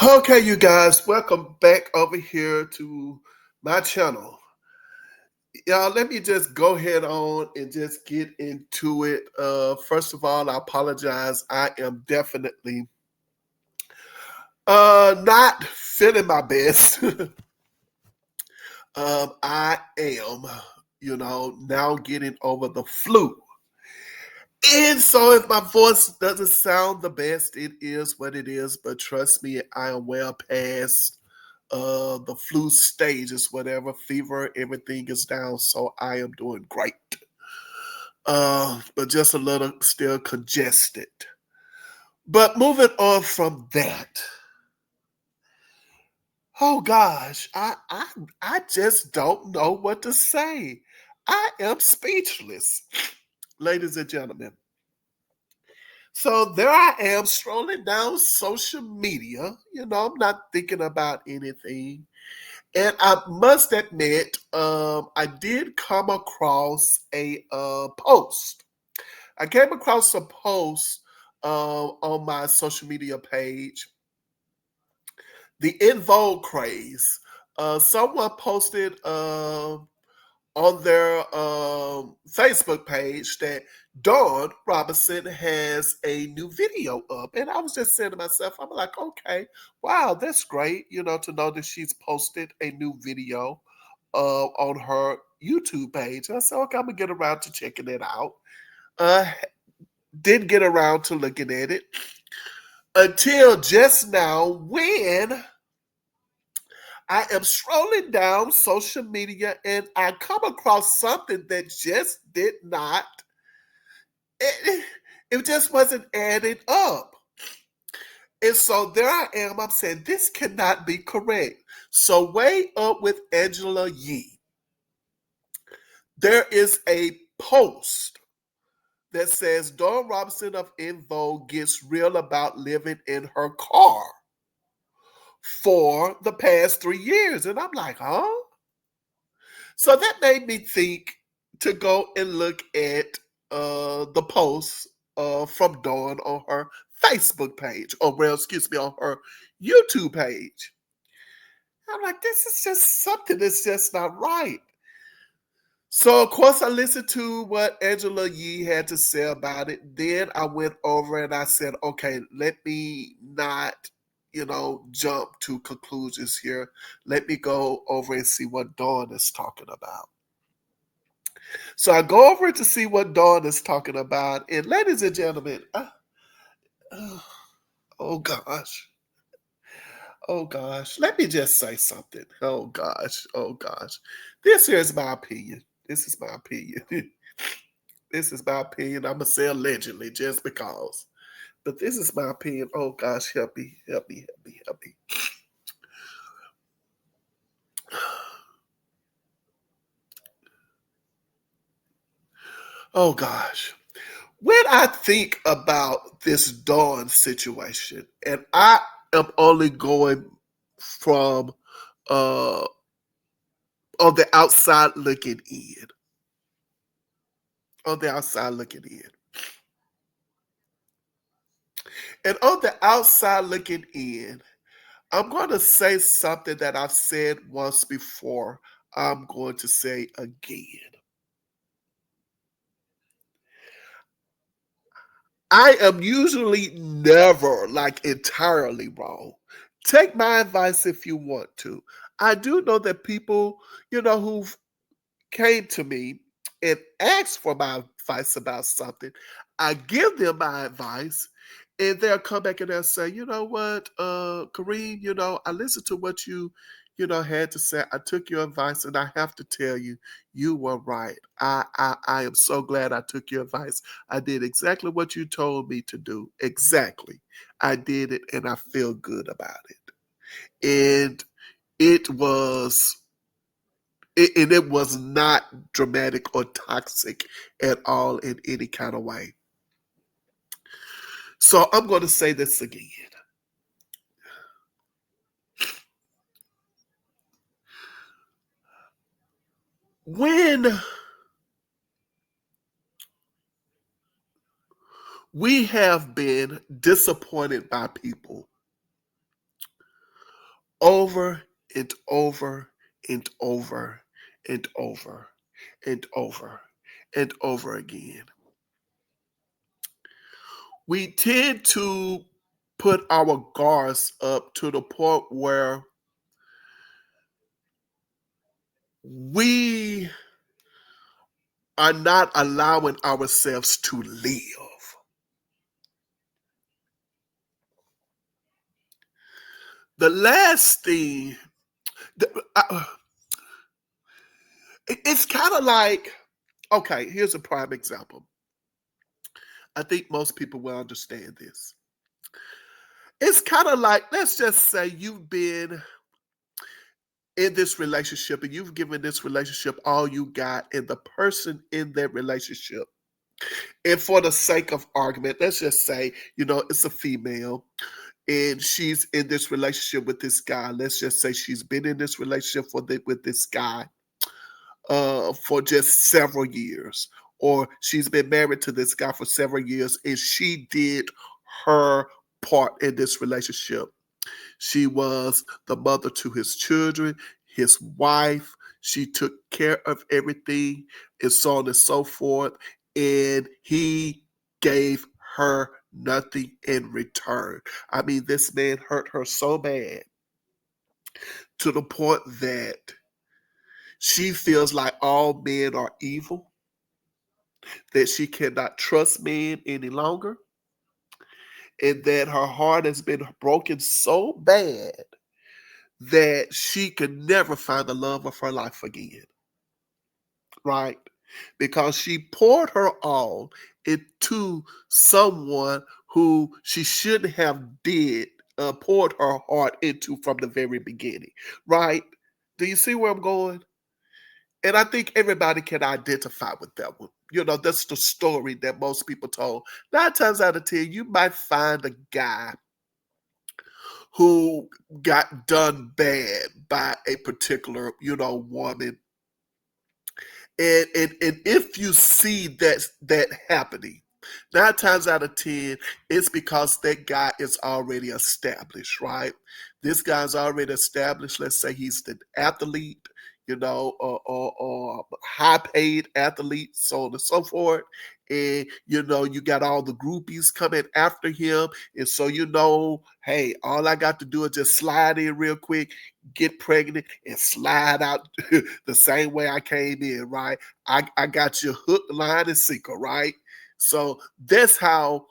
Okay, you guys, welcome back over here to my channel. Y'all, let me just go ahead on and just get into it. First of all, I apologize. I am definitely not feeling my best. I am, now getting over the flu. And so if my voice doesn't sound the best, it is what it is. But trust me, I am well past the flu stages, whatever, fever, everything is down. So I am doing great. But just a little still congested. But moving on from that. Oh gosh, I just don't know what to say. I am speechless, ladies and gentlemen. So there I am strolling down social media. I'm not thinking about anything. And I must admit, I did come across a post. I came across a post on my social media page, the In Vogue craze. Someone posted on their Facebook page that Dawn Robinson has a new video up. And I was just saying to myself, I'm like, okay, wow, that's great, to know that she's posted a new video on her YouTube page. And I said, okay, I'm going to get around to checking it out. Uh, didn't get around to looking at it until just now when I am scrolling down social media and I come across something that just did not, it just wasn't adding up. And so there I am, I'm saying this cannot be correct. So way up with Angela Yee, there is a post that says Dawn Robinson of In Vogue gets real about living in her car for the past 3 years. And I'm like, huh? So that made me think to go and look at the post from Dawn on her Facebook page, or well, excuse me, on her YouTube page. I'm like, this is just something that's just not right. So, of course, I listened to what Angela Yee had to say about it. Then I went over and I said, okay, let me not, jump to conclusions here. Let me go over and see what Dawn is talking about. So I go over to see what Dawn is talking about. And ladies and gentlemen, oh gosh. Oh gosh. Let me just say something. Oh gosh. Oh gosh. This here is my opinion. This is my opinion. This is my opinion. I'm going to say allegedly just because. But this is my opinion. Oh gosh. Help me. Help me. Help me. Help me. Oh gosh. When I think about this Dawn situation, and I am only going from on the outside looking in. On the outside looking in. And on the outside looking in, I'm going to say something that I've said once before. I'm going to say again. I am usually never like entirely wrong. Take my advice if you want to. I do know that people, who've came to me and asked for my advice about something, I give them my advice, and they'll come back and they'll say, you know what, Kareem, I listened to what you, had to say. I took your advice, and I have to tell you, you were right. I am so glad I took your advice. I did exactly what you told me to do. Exactly. I did it, and I feel good about it. And it was and it was not dramatic or toxic at all in any kind of way. So I'm going to say this again. When we have been disappointed by people, over and over and over and over and over and over again. We tend to put our guards up to the point where we are not allowing ourselves to live. The last thing, it's kind of like, okay, here's a prime example. I think most people will understand this. It's kind of like, let's just say you've been in this relationship and you've given this relationship all you got, and the person in that relationship, and for the sake of argument, let's just say, it's a female and she's in this relationship with this guy. Let's just say she's been in this relationship with this guy for just several years, or she's been married to this guy for several years, and she did her part in this relationship. She was the mother to his children, his wife. She took care of everything, and so on and so forth. And he gave her nothing in return. I mean, this man hurt her so bad to the point that she feels like all men are evil, that she cannot trust men any longer, and that her heart has been broken so bad that she could never find the love of her life again, right? Because she poured her all into someone who she shouldn't have poured her heart into from the very beginning, right? Do you see where I'm going? And I think everybody can identify with that one. That's the story that most people told. 9 times out of 10, you might find a guy who got done bad by a particular, woman. And if you see that happening, 9 times out of 10, it's because that guy is already established, right? This guy's already established. Let's say he's the athlete, or high paid athlete, so on and so forth. And you got all the groupies coming after him. And so hey, all I got to do is just slide in real quick, get pregnant, and slide out the same way I came in, right? I got you hook, line, and sinker, right? So that's how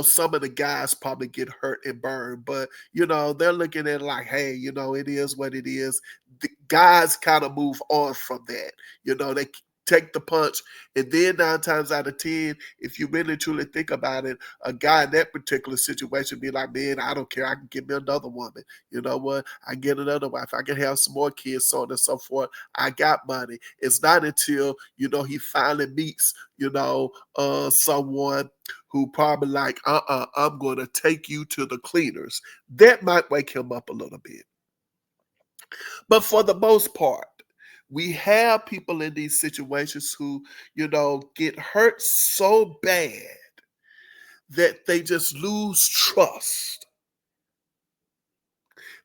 some of the guys probably get hurt and burned, but they're looking at it like, hey, it is what it is. The guys kind of move on from that. They take the punch, and then 9 times out of 10, if you really truly think about it, a guy in that particular situation be like, man, I don't care. I can get me another woman. You know what? I can get another wife. I can have some more kids, so on and so forth. I got money. It's not until he finally meets someone who probably like, I'm going to take you to the cleaners. That might wake him up a little bit. But for the most part, we have people in these situations who, get hurt so bad that they just lose trust.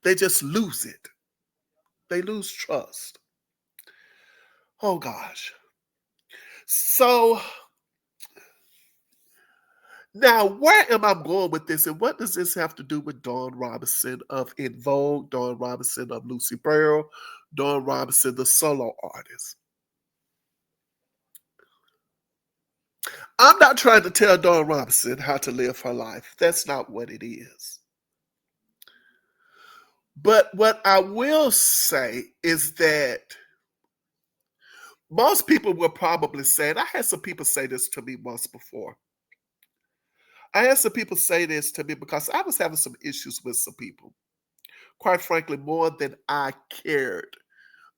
They just lose it. They lose trust. Oh gosh. So now, where am I going with this, and what does this have to do with Dawn Robinson of In Vogue, Dawn Robinson of Lucy Pearl, Dawn Robinson, the solo artist? I'm not trying to tell Dawn Robinson how to live her life. That's not what it is. But what I will say is that most people will probably say, and I had some people say this to me once before. I had some people say this to me because I was having some issues with some people. Quite frankly, more than I cared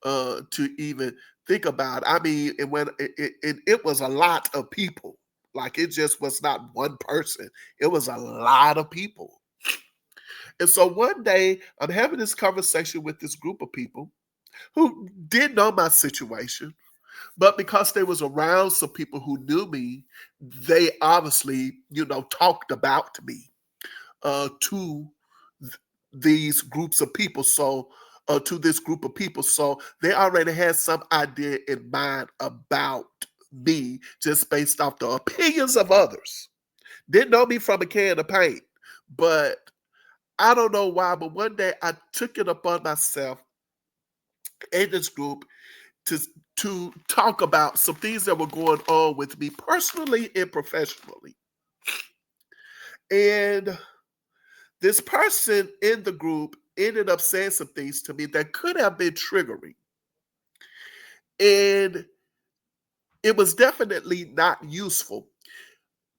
to even think about. I mean, it was a lot of people. Like, it just was not one person. It was a lot of people. And so one day I'm having this conversation with this group of people who did know my situation, but because they was around some people who knew me, they obviously, talked about me to these groups of people. So to this group of people. So they already had some idea in mind about me just based off the opinions of others. Didn't know me from a can of paint, but I don't know why, but one day I took it upon myself in this group to talk about some things that were going on with me personally and professionally. And this person in the group ended up saying some things to me that could have been triggering. And it was definitely not useful.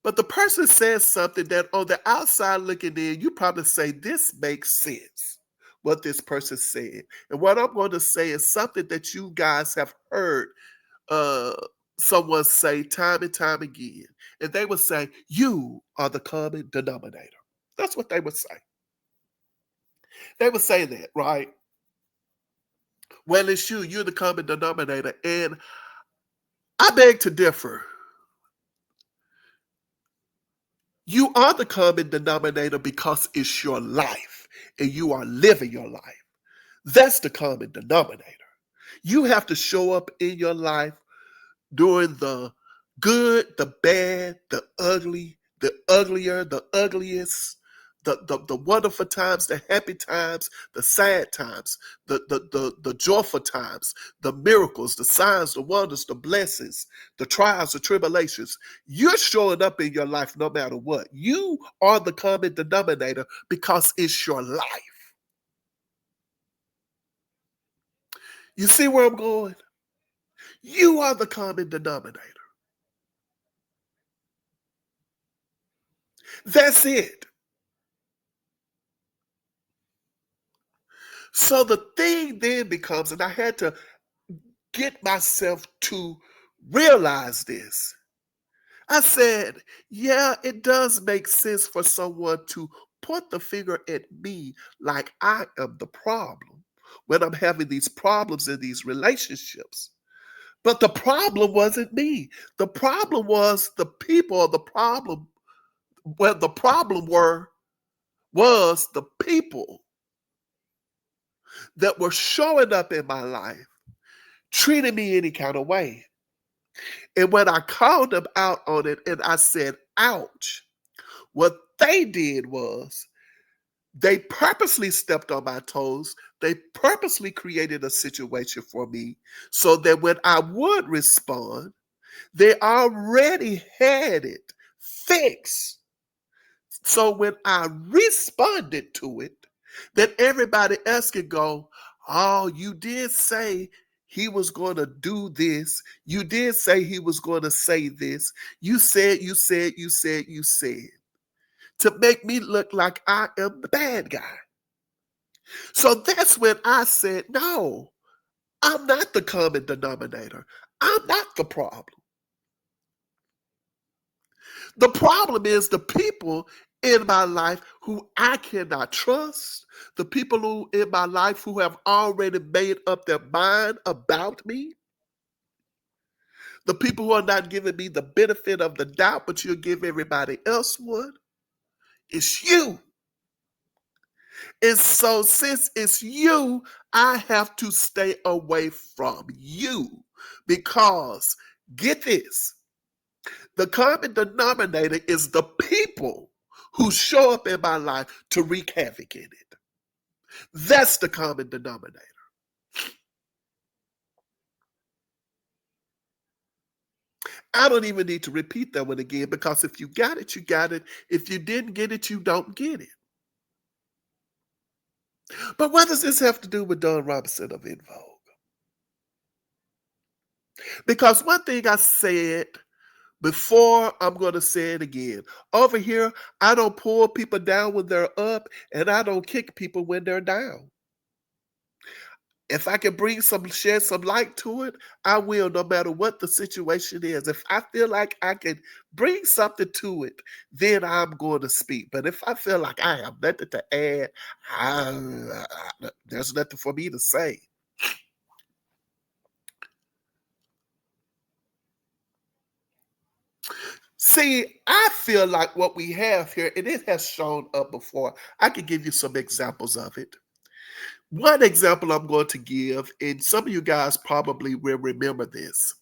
But the person says something that on the outside looking in, you probably say, this makes sense, what this person said. And what I'm going to say is something that you guys have heard uh, someone say time and time again. And they would say, you are the common denominator. That's what they would say. They would say that, right? Well, it's you. You're the common denominator. And I beg to differ. You are the common denominator because it's your life and you are living your life. That's the common denominator. You have to show up in your life during the good, the bad, the ugly, the uglier, the ugliest, the wonderful times, the happy times, the sad times, the joyful times, the miracles, the signs, the wonders, the blessings, the trials, the tribulations. You're showing up in your life no matter what. You are the common denominator because it's your life. You see where I'm going? You are the common denominator. That's it. So the thing then becomes, and I had to get myself to realize this. I said, yeah, it does make sense for someone to point the finger at me like I am the problem when I'm having these problems in these relationships. But the problem wasn't me. The problem was the people, or the problem, well, the problem was the people that were showing up in my life, treating me any kind of way. And when I called them out on it and I said, ouch, what they did was they purposely stepped on my toes. They purposely created a situation for me so that when I would respond, they already had it fixed. So when I responded to it, that everybody else could go, oh, you did say he was going to do this. You did say he was going to say this. You said, you said, you said, you said, to make me look like I am the bad guy. So that's when I said, no, I'm not the common denominator. I'm not the problem. The problem is the people in my life who I cannot trust, the people who in my life who have already made up their mind about me, the people who are not giving me the benefit of the doubt, but you'll give everybody else one. It's you. And so since it's you, I have to stay away from you because get this, the common denominator is the people who show up in my life to wreak havoc in it. That's the common denominator. I don't even need to repeat that one again because if you got it, you got it. If you didn't get it, you don't get it. But what does this have to do with Don Robinson of In Vogue? Because one thing I said before, I'm going to say it again. Over here, I don't pull people down when they're up, and I don't kick people when they're down. If I can shed some light to it, I will, no matter what the situation is. If I feel like I can bring something to it, then I'm going to speak. But if I feel like I have nothing to add, there's nothing for me to say. See, I feel like what we have here, and it has shown up before. I can give you some examples of it. One example I'm going to give, and some of you guys probably will remember this.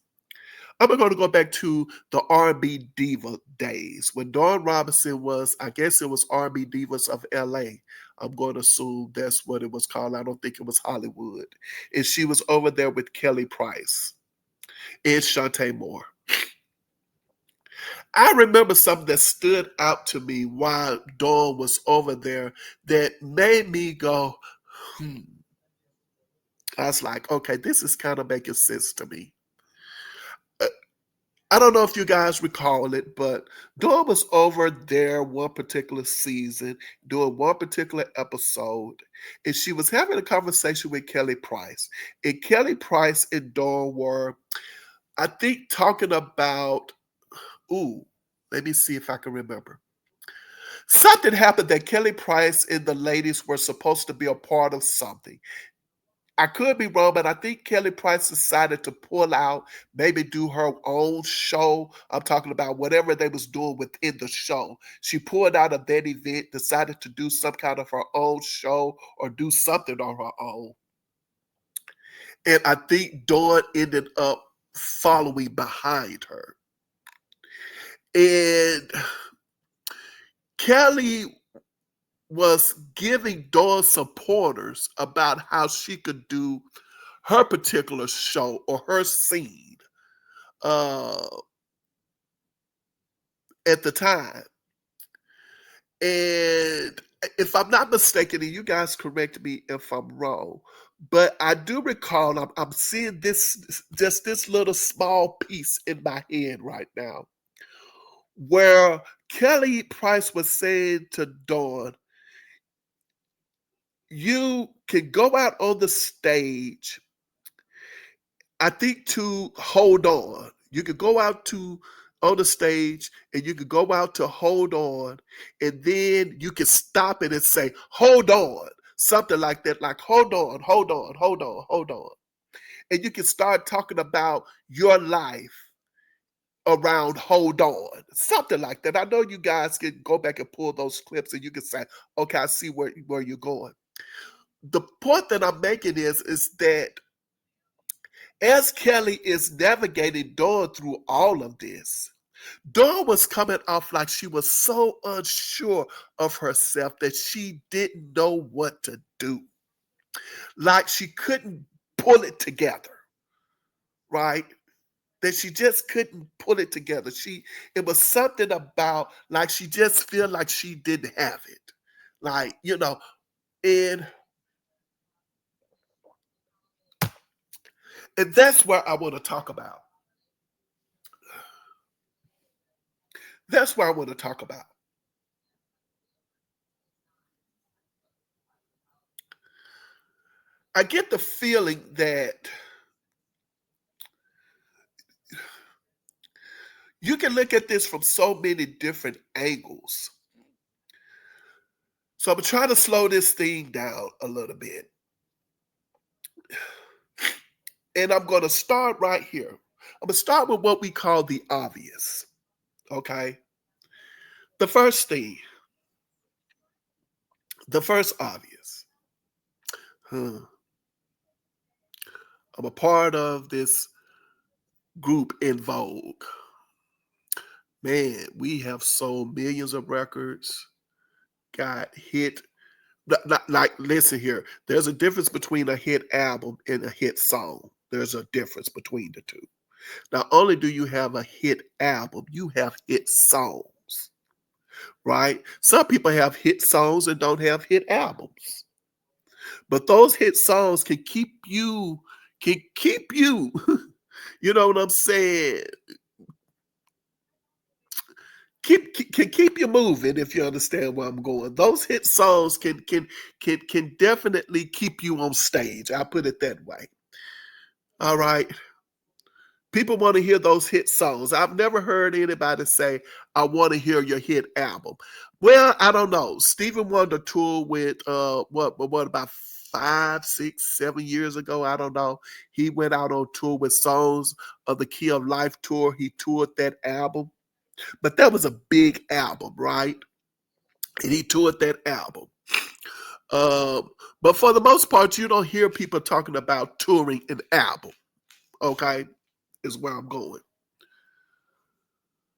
I'm going to go back to the R&B diva days when Dawn Robinson was, I guess it was R&B Divas of LA. I'm going to assume that's what it was called. I don't think it was Hollywood. And she was over there with Kelly Price and Shantae Moore. I remember something that stood out to me while Dawn was over there that made me go, hmm. I was like, okay, this is kind of making sense to me. I don't know if you guys recall it, but Dawn was over there one particular season, doing one particular episode, and she was having a conversation with Kelly Price. And Kelly Price and Dawn were, I think, talking about, ooh, let me see if I can remember. Something happened that Kelly Price and the ladies were supposed to be a part of something. I could be wrong, but I think Kelly Price decided to pull out, maybe do her own show. I'm talking about whatever they was doing within the show. She pulled out of that event, decided to do some kind of her own show or do something on her own. And I think Dawn ended up following behind her. And Kelly was giving Dawn supporters about how she could do her particular show or her scene uh, at the time. And if I'm not mistaken, and you guys correct me if I'm wrong, but I do recall I'm seeing this just this little small piece in my head right now where Kelly Price was saying to Dawn, you can go out on the stage, I think, to hold on. You could go out to on the stage and you could go out to hold on, and then you can stop it and say, hold on. Something like that, like hold on, hold on, hold on, hold on. And you can start talking about your life around hold on. Something like that. I know you guys can go back and pull those clips and you can say, okay, I see where you're going. The point that I'm making is that as Kelly is navigating Dawn through all of this, Dawn was coming off like she was so unsure of herself that she didn't know what to do. Like she couldn't pull it together, right? That she just couldn't pull it together. It was something about like she just feel like she didn't have it. Like, and and that's where I want to talk about. That's where I want to talk about. I get the feeling that you can look at this from so many different angles. So I'm trying to slow this thing down a little bit. And I'm going to start right here. I'm going to start with what we call the obvious. Okay. The first thing, the first obvious. Huh. I'm a part of this group in Vogue. Man, we have sold millions of records, got hit. Like, listen here, there's a difference between a hit album and a hit song. There's a difference between the two. Not only do you have a hit album, you have hit songs, right? Some people have hit songs and don't have hit albums. But those hit songs can keep you, you know what I'm saying? Can keep you moving if you understand where I'm going. Those hit songs can definitely keep you on stage. I put it that way. All right. People want to hear those hit songs. I've never heard anybody say, I want to hear your hit album. Well, I don't know. Stephen Wonder toured with what about 5, 6, 7 years ago? I don't know. He went out on tour with Songs of the Key of Life tour. He toured that album. But that was a big album, right? And he toured that album. But for the most part, you don't hear people talking about touring an album. Okay, is where I'm going.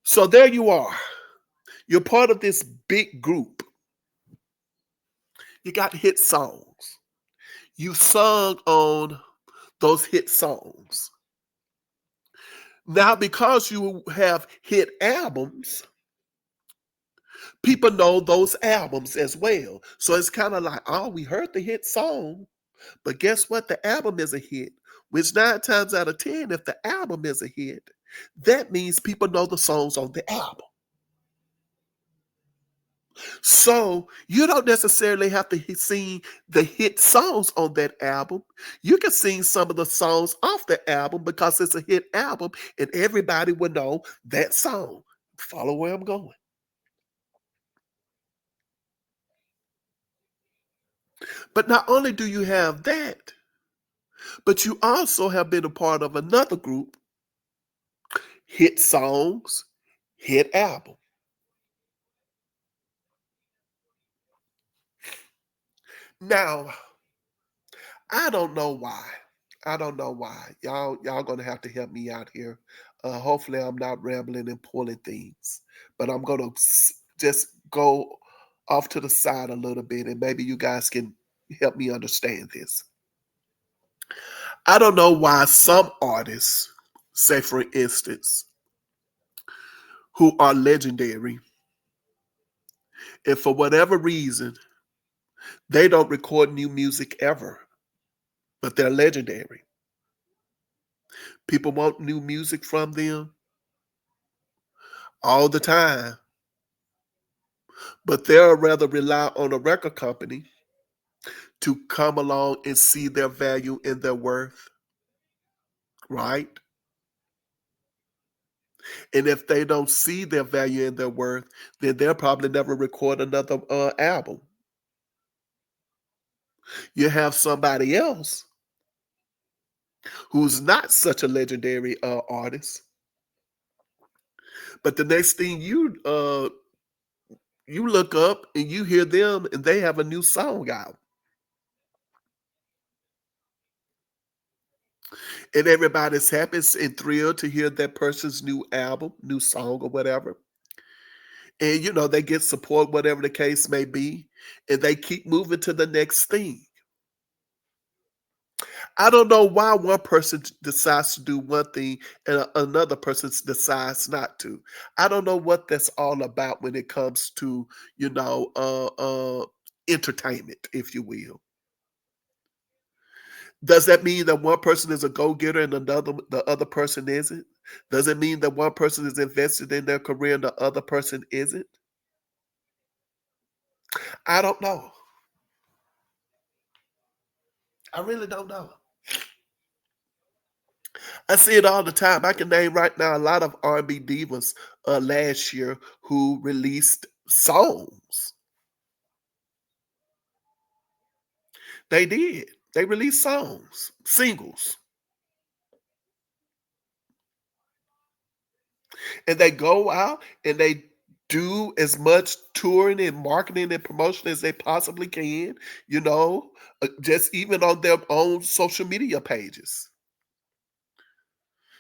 So there you are. You're part of this big group. You got hit songs. You sung on those hit songs. Now, because you have hit albums, people know those albums as well. So it's kind of like, oh, we heard the hit song, but guess what? The album is a hit. Which 9 times out of 10, if the album is a hit, that means people know the songs on the album. So you don't necessarily have to sing the hit songs on that album. You can sing some of the songs off the album because it's a hit album and everybody will know that song. Follow where I'm going. But not only do you have that, but you also have been a part of another group, hit songs, hit album. Now, I don't know why. I don't know why. Y'all gonna have to help me out here. Hopefully, I'm not rambling and pulling things, but I'm gonna just go off to the side a little bit, and maybe you guys can help me understand this. I don't know why some artists, say for instance, who are legendary, and for whatever reason, they don't record new music ever, but they're legendary. People want new music from them all the time, but they'll rather rely on a record company to come along and see their value and their worth, right? And if they don't see their value and their worth, then they'll probably never record another album. You have somebody else who's not such a legendary artist, but the next thing you look up and you hear them and they have a new song out. And everybody's happy and thrilled to hear that person's new album, new song, or whatever. And they get support, whatever the case may be, and they keep moving to the next thing. I don't know why one person decides to do one thing and another person decides not to. I don't know what that's all about when it comes to entertainment, if you will. Does that mean that one person is a go-getter and the other person isn't? Does it mean that one person is invested in their career and the other person isn't? I don't know. I really don't know. I see it all the time. I can name right now a lot of R&B divas last year who released songs. They did. They released songs, singles, and they go out and they do as much touring and marketing and promotion as they possibly can, just even on their own social media pages.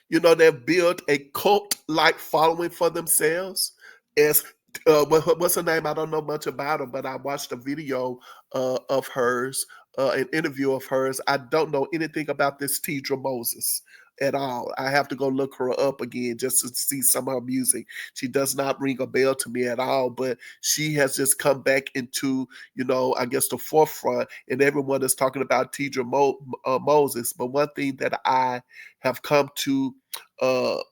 They've built a cult-like following for themselves. As what's her name? I don't know much about her, but I watched a video of hers, an interview of hers. I don't know anything about this Tidra Moses at all. I have to go look her up again just to see some of her music. She does not ring a bell to me at all, but she has just come back into, I guess the forefront, and everyone is talking about Tidra Moses. But one thing that I have come to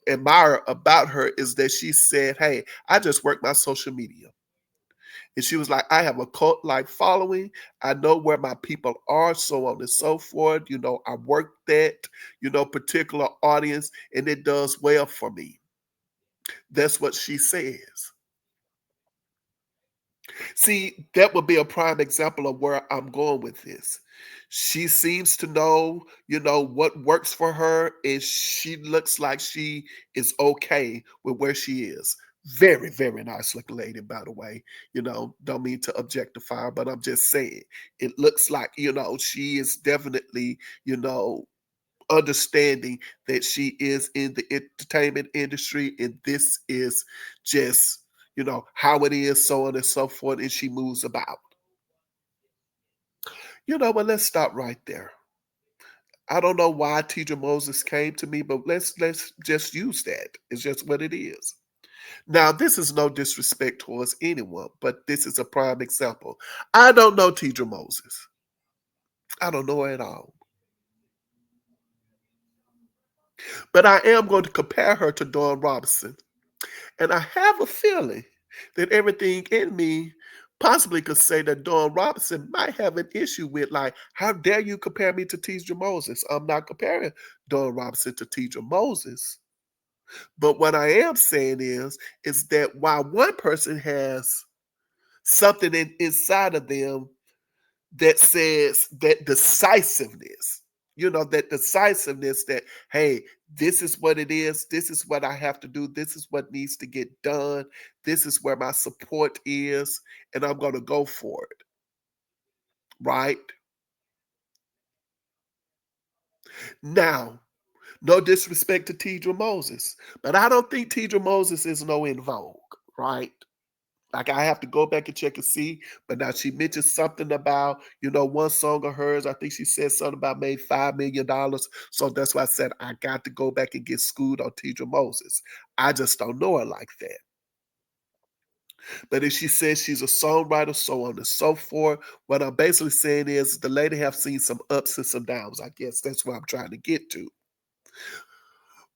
admire about her is that she said, "Hey, I just work my social media." And she was like, "I have a cult like following. I know where my people are, so on and so forth. I work that, particular audience, and it does well for me." That's what she says. See, that would be a prime example of where I'm going with this. She seems to know, what works for her, and she looks like she is okay with where she is. Very, very nice looking lady, by the way. Don't mean to objectify her, but I'm just saying it looks like, she is definitely, understanding that she is in the entertainment industry and this is just, how it is, so on and so forth, and she moves about. But let's stop right there. I don't know why Teacher Moses came to me, but let's just use that. It's just what it is. Now, this is no disrespect towards anyone, but this is a prime example. I don't know Teacher Moses. I don't know her at all. But I am going to compare her to Dawn Robinson. And I have a feeling that everything in me possibly could say that Dawn Robinson might have an issue with, like, how dare you compare me to Teacher Moses? I'm not comparing Dawn Robinson to Teacher Moses. But what I am saying is that while one person has something inside of them that says that decisiveness, that, hey, this is what it is, this is what I have to do, this is what needs to get done, this is where my support is, and I'm going to go for it, right? Now, no disrespect to Tidra Moses, but I don't think Tidra Moses is no in vogue, right? Like, I have to go back and check and see. But now she mentioned something about, one song of hers. I think she said something about made $5 million. So that's why I said I got to go back and get schooled on Tidra Moses. I just don't know her like that. But if she says she's a songwriter, so on and so forth, what I'm basically saying is the lady have seen some ups and some downs. I guess that's what I'm trying to get to.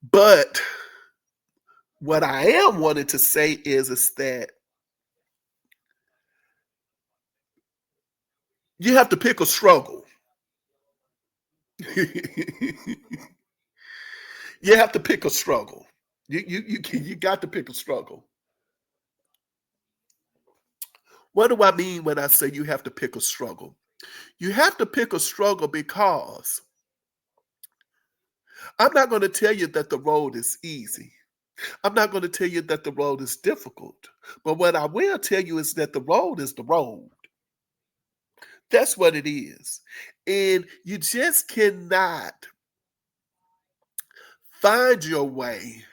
But what I am wanting to say is that you have to pick a struggle. You have to pick a struggle. You got to pick a struggle. What do I mean when I say you have to pick a struggle? You have to pick a struggle because I'm not going to tell you that the road is easy. I'm not going to tell you that the road is difficult. But what I will tell you is that the road is the road. That's what it is. And you just cannot find your way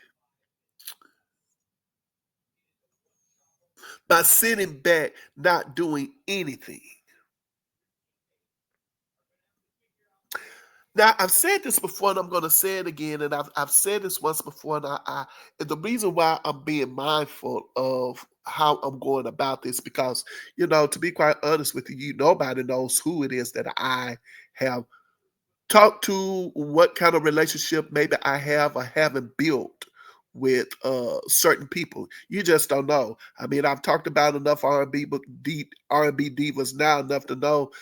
by sitting back, not doing anything. Now, I've said this before, and I'm going to say it again. And I've said this once before, and the reason why I'm being mindful of how I'm going about this, because to be quite honest with you, nobody knows who it is that I have talk to, what kind of relationship maybe I have or haven't built with certain people. You just don't know. I mean, I've talked about enough R&B divas now, enough to know,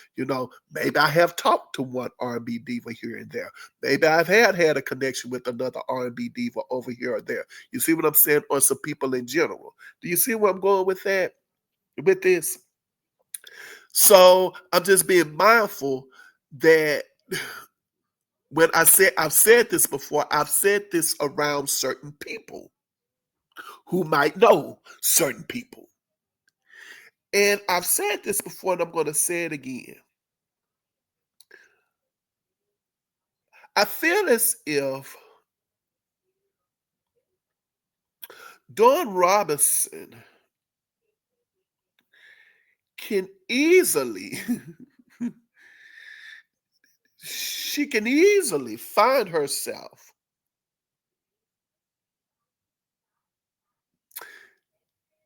maybe I have talked to one R&B diva here and there. Maybe I've had a connection with another R&B diva over here or there. You see what I'm saying? Or some people in general. Do you see where I'm going with that? With this? So I'm just being mindful that when I've said this before, I've said this around certain people who might know certain people. And I've said this before and I'm going to say it again. I feel as if Dawn Robinson can easily she can easily find herself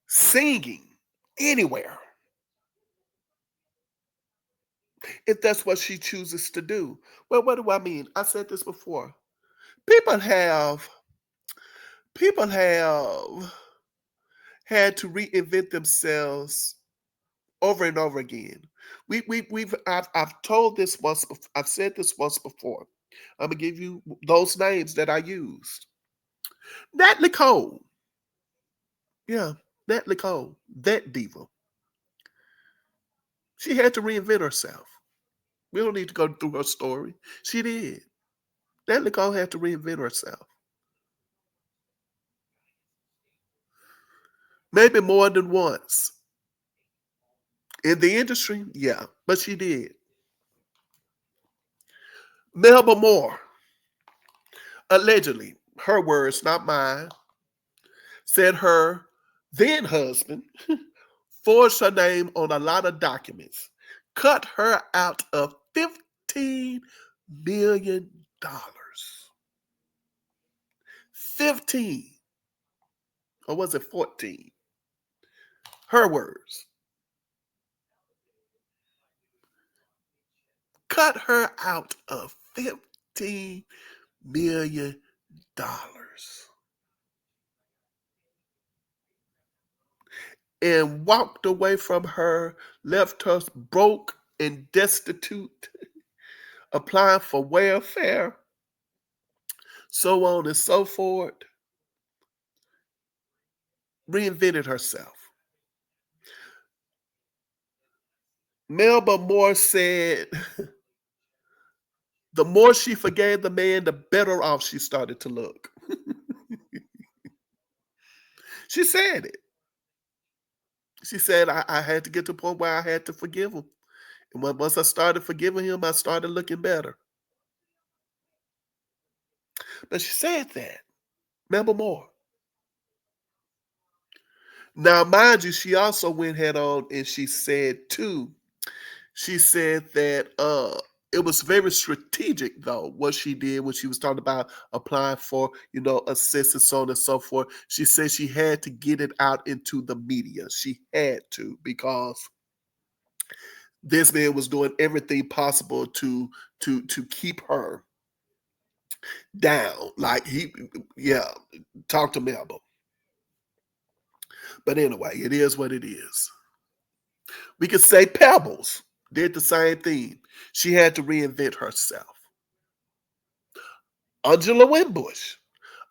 singing anywhere if that's what she chooses to do. Well, what do I mean? I said this before. People have people have had to reinvent themselves over and over again. I've told this once. I've said this once before. I'm gonna give you those names that I used. Natalie Cole, yeah, Natalie Cole, that diva. She had to reinvent herself. We don't need to go through her story. She did. Natalie Cole had to reinvent herself. maybe more than once. In the industry, yeah, but she did. Melba Moore, allegedly, her words, not mine, said her then husband forged her name on a lot of documents, cut her out of $15 million. 15, or was it 14? Her words. Cut her out of $15 million and walked away from her, left us broke and destitute, applying for welfare, so on and so forth, reinvented herself. Melba Moore said the more she forgave the man, the better off she started to look. She said it. She said, I had to get to the point where I had to forgive him. And once I started forgiving him, I started looking better. But she said that. Melba Moore. Now, mind you, she also went head on and she said too, she said that it was very strategic though what she did when she was talking about applying for assistance, so on and so forth. She said she had to get it out into the media. She had to, because this man was doing everything possible to keep her down. Like yeah, talk to Melba. But anyway, it is what it is. We could say Pebbles did the same thing. She had to reinvent herself. Angela Winbush,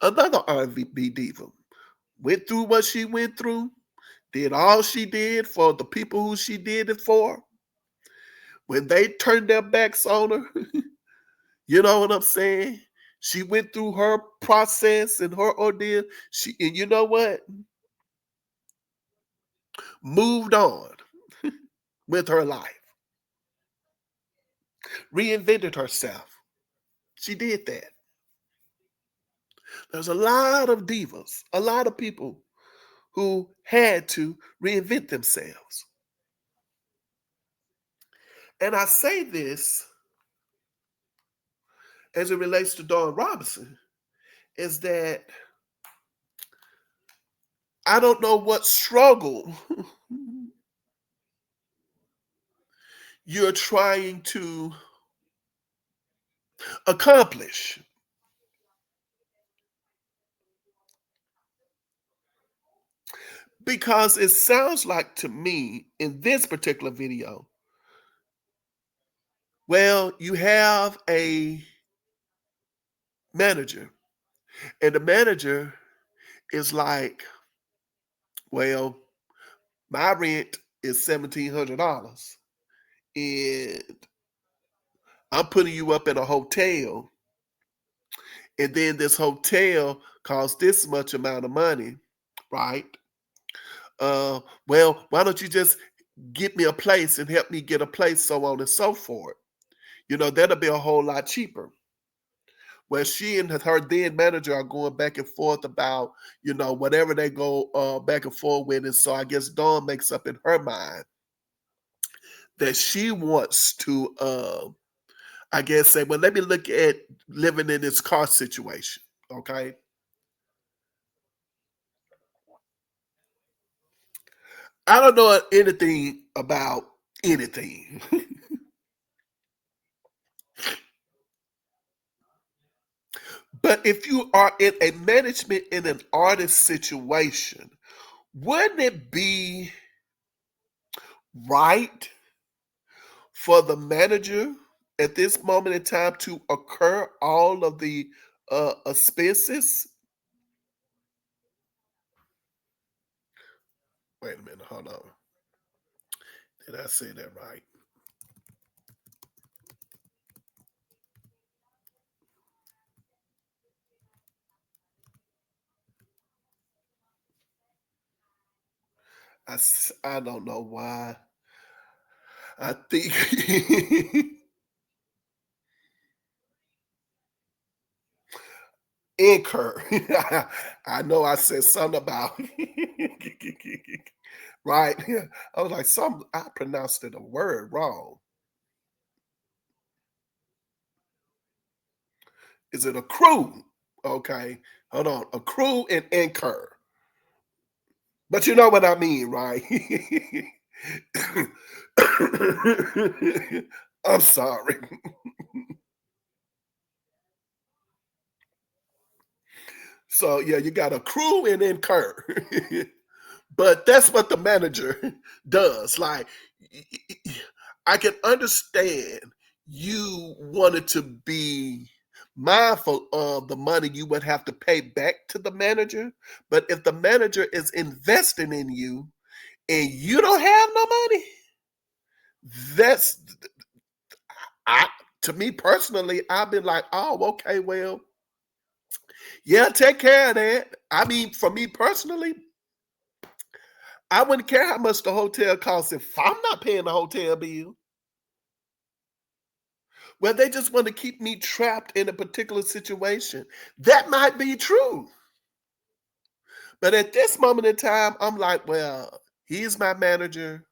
another R&B diva, went through what she went through, did all she did for the people who she did it for. When they turned their backs on her, you know what I'm saying? She went through her process and her ordeal. And you know what? Moved on with her life, reinvented herself. She did that. There's a lot of divas, a lot of people who had to reinvent themselves. And I say this as it relates to Dawn Robinson, is that I don't know what struggle you're trying to accomplish. Because it sounds like to me in this particular video, well, you have a manager, and the manager is like, well, my rent is $1,700, and I'm putting you up in a hotel, and then this hotel costs this much amount of money, right? Well, why don't you just get me a place and help me get a place, so on and so forth? That'll be a whole lot cheaper. Where she and her then manager are going back and forth about, whatever they go back and forth with. And so I guess Dawn makes up in her mind that she wants to, I guess, say, well, let me look at living in this car situation. Okay. I don't know anything about anything. But if you are in a management in an artist situation, wouldn't it be right for the manager at this moment in time to occur all of the expenses? Wait a minute, hold on. Did I say that right? I don't know why. I think incur. I know I said something about right. I was like, some I pronounced it a word wrong. Is it accrue? Okay, hold on. Accrue and incur. But you know what I mean, right? I'm sorry. So yeah, you got accrue and incur. But that's what the manager does. Like, I can understand you wanted to be mindful of the money you would have to pay back to the manager. But if the manager is investing in you and you don't have no money, that's I to me personally, I've been like, oh, okay, well, yeah, take care of that. I mean, for me personally, I wouldn't care how much the hotel costs if I'm not paying the hotel bill. Well, they just want to keep me trapped in a particular situation. That might be true. But at this moment in time, I'm like, well, he's my manager.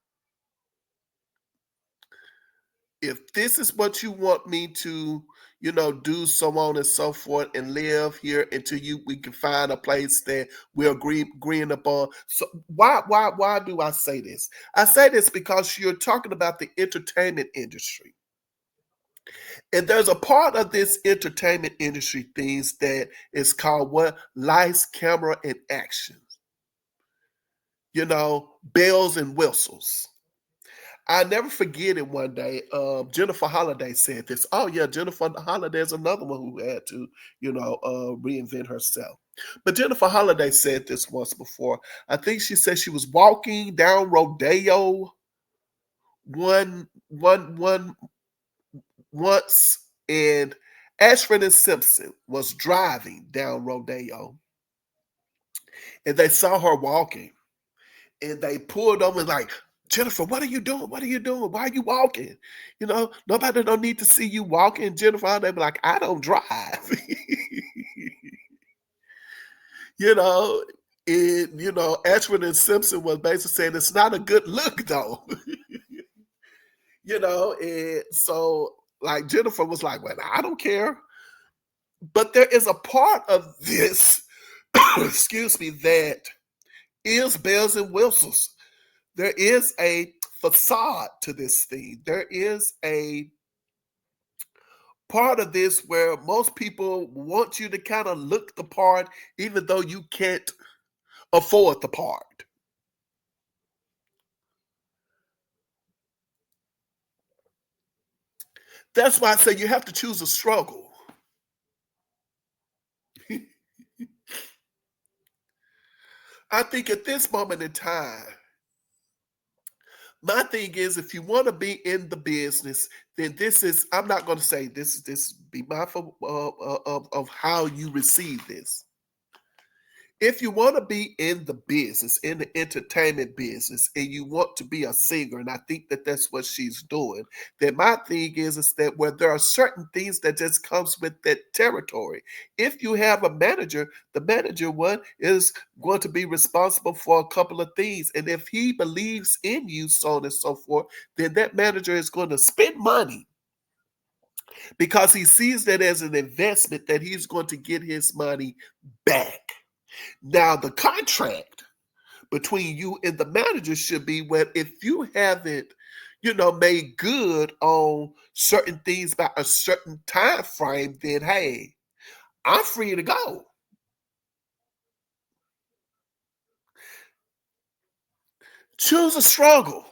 If this is what you want me to, do so on and so forth and live here until we can find a place that we're agreeing upon. So why do I say this? I say this because you're talking about the entertainment industry. And there's a part of this entertainment industry things that is called what? Lights, camera, and action. Bells and whistles. I never forget it one day. Jennifer Holliday said this. Oh yeah, Jennifer Holliday is another one who had to, reinvent herself. But Jennifer Holliday said this once before. I think she said she was walking down Rodeo one once, and Ashford and Simpson was driving down Rodeo, and they saw her walking, and they pulled over and like, Jennifer, what are you doing? What are you doing? Why are you walking? Nobody don't need to see you walking. Jennifer, they be like, I don't drive. you know, Ashford and Simpson was basically saying it's not a good look though. And so like Jennifer was like, well, I don't care. But there is a part of this, excuse me, that is bells and whistles. There is a facade to this thing. There is a part of this where most people want you to kind of look the part, even though you can't afford the part. That's why I say you have to choose a struggle. I think at this moment in time, my thing is if you want to be in the business, then this is, I'm not going to say this, be mindful of how you receive this. If you want to be in the business, in the entertainment business, and you want to be a singer, and I think that that's what she's doing, then my thing is that where there are certain things that just comes with that territory. If you have a manager, the manager one is going to be responsible for a couple of things, and if he believes in you, so on and so forth, then that manager is going to spend money because he sees that as an investment that he's going to get his money back. Now, the contract between you and the manager should be where if you haven't, made good on certain things by a certain time frame, then hey, I'm free to go. Choose a struggle.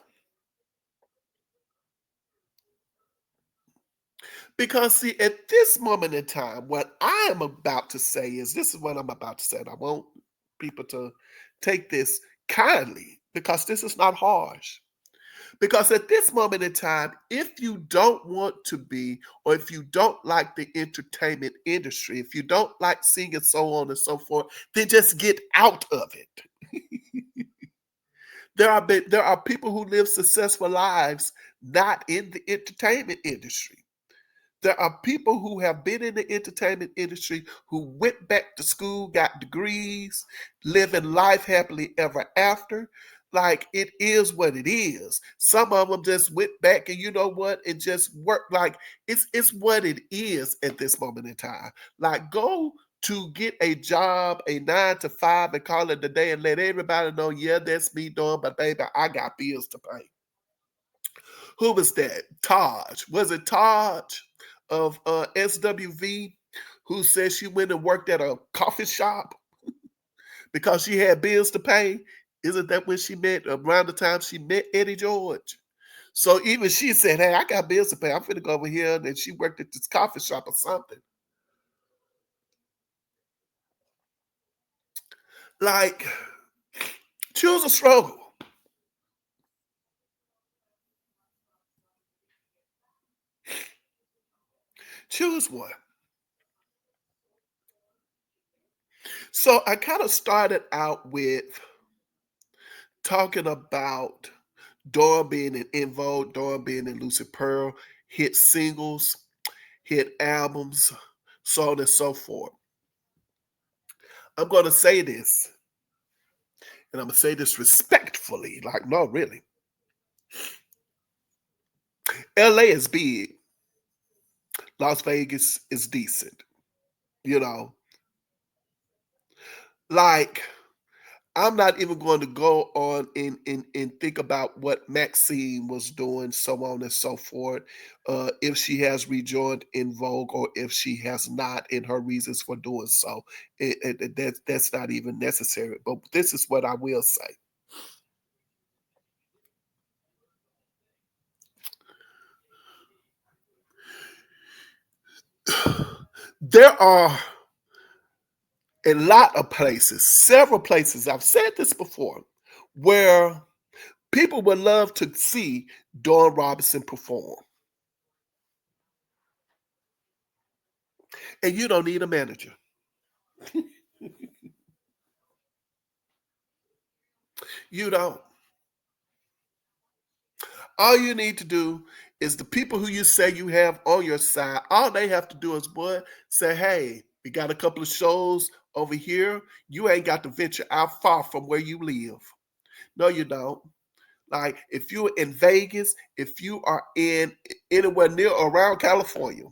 Because see, at this moment in time, what I am about to say is this is what I'm about to say. And I want people to take this kindly because this is not harsh. Because at this moment in time, if you don't want to be, or if you don't like the entertainment industry, if you don't like singing, so on and so forth, then just get out of it. There are people who live successful lives not in the entertainment industry. There are people who have been in the entertainment industry who went back to school, got degrees, living life happily ever after. Like it is what it is. Some of them just went back and you know what, and just worked like it's what it is at this moment in time. Like go to get a job, a 9 to 5, and call it a day and let everybody know, yeah, that's me doing, but baby, I got bills to pay. Who was that? Taj. Was it Taj of SWV who said she went and worked at a coffee shop because she had bills to pay? Isn't that when she met, around the time she met Eddie George? So even she said, hey, I got bills to pay. I'm finna go over here. And she worked at this coffee shop or something. Like, choose a struggle. Choose one. So I kind of started out with talking about Dawn being in Vogue, Dawn being in Lucy Pearl, hit singles, hit albums, so on and so forth. I'm going to say this, and I'm going to say this respectfully. Like, no, really. LA is big, Las Vegas is decent, you know. Like, I'm not even going to go on and think about what Maxine was doing, so on and so forth. If she has rejoined in Vogue or if she has not, and her reasons for doing so. That's not even necessary. But this is what I will say. There are a lot of places, several places, I've said this before, where people would love to see Dawn Robinson perform. And you don't need a manager. You don't. All you need to do is the people who you say you have on your side, all they have to do is what? Say, hey, we got a couple of shows over here. You ain't got to venture out far from where you live. No, you don't. Like if you're in Vegas, if you are in anywhere near around California,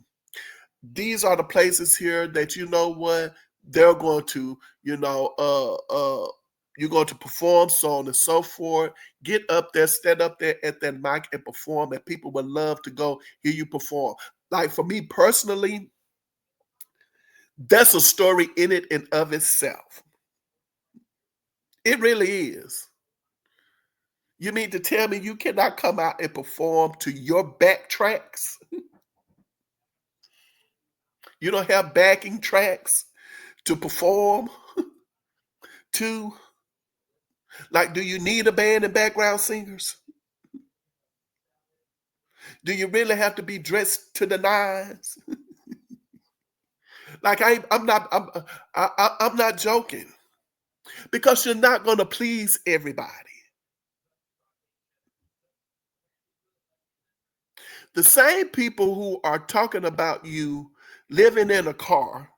these are the places here that you know what they're going to, you're going to perform, so on and so forth. Get up there, stand up there at that mic and perform, and people would love to go hear you perform. Like for me personally, that's a story in it and of itself. It really is. You mean to tell me you cannot come out and perform to your backtracks? You don't have backing tracks to perform to? Like, do you need a band and background singers? Do you really have to be dressed to the nines? Like, I'm not joking because you're not going to please everybody. The same people who are talking about you living in a car,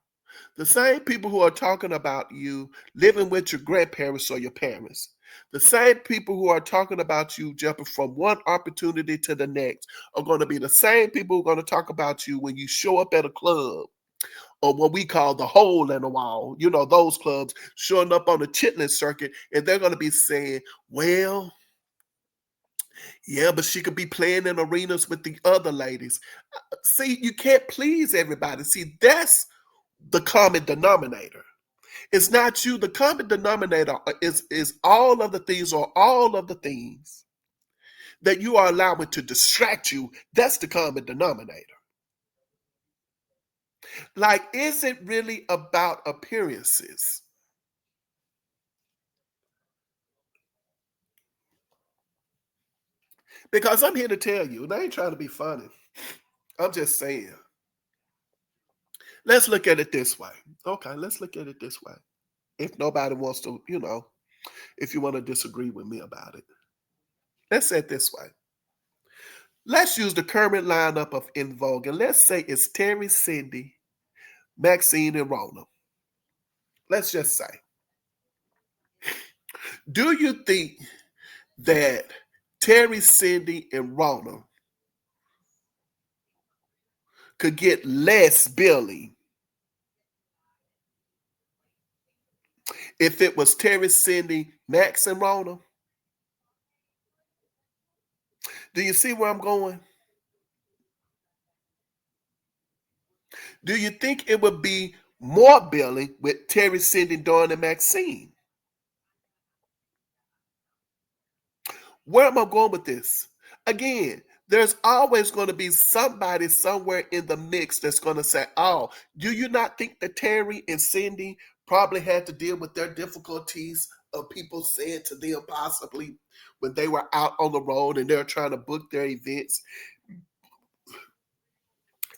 the same people who are talking about you living with your grandparents or your parents, the same people who are talking about you jumping from one opportunity to the next are going to be the same people who are going to talk about you when you show up at a club or what we call the hole in the wall. You know, those clubs showing up on the chitlin circuit, and they're going to be saying, well, yeah, but she could be playing in arenas with the other ladies. See, you can't please everybody. See, that's the common denominator. It's not you. The common denominator is all of the things or all of the things that you are allowing to distract you. That's the common denominator. Like, is it really about appearances? Because I'm here to tell you, and I ain't trying to be funny. I'm just saying. Let's look at it this way. Okay, let's look at it this way. If nobody wants to, if you want to disagree with me about it. Let's say it this way. Let's use the current lineup of In Vogue, and let's say it's Terry, Cindy, Maxine, and Rona. Let's just say, do you think that Terry, Cindy, and Rona could get less billing if it was Terry, Cindy, Max, and Rona? Do you see where I'm going? Do you think it would be more billing with Terry, Cindy, Dawn, and Maxine? Where am I going with this? Again, there's always going to be somebody somewhere in the mix that's going to say, oh, do you not think that Terry and Cindy probably had to deal with their difficulties of people saying to them possibly when they were out on the road and they're trying to book their events?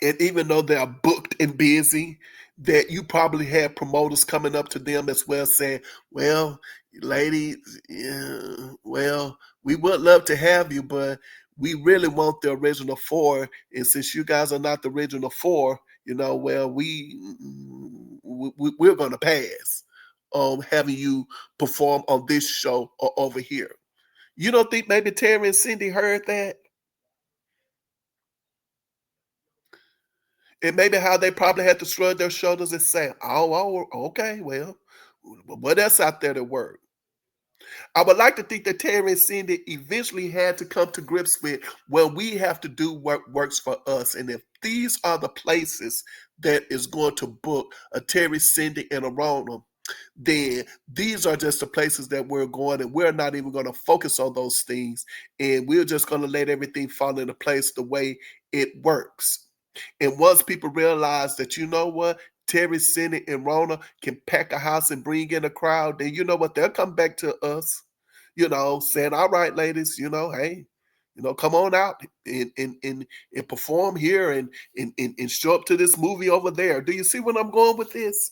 And even though they're booked and busy, that you probably had promoters coming up to them as well saying, well, ladies, yeah, well, we would love to have you, but we really want the original four. And since you guys are not the original four, well, we're going to pass having you perform on this show or over here. You don't think maybe Terry and Cindy heard that? And maybe how they probably had to shrug their shoulders and say, oh, okay, well, what else out there to work? I would like to think that Terry and Cindy eventually had to come to grips with, well, we have to do what works for us. And if these are the places that is going to book a Terry, Cindy, and a Rona, then these are just the places that we're going, and we're not even going to focus on those things. And we're just going to let everything fall into place the way it works. And once people realize that, you know what, Terry, Cindy, and Rona can pack a house and bring in a crowd, then you know what, they'll come back to us, saying, all right, ladies, hey, come on out and perform here and show up to this movie over there. Do you see where I'm going with this?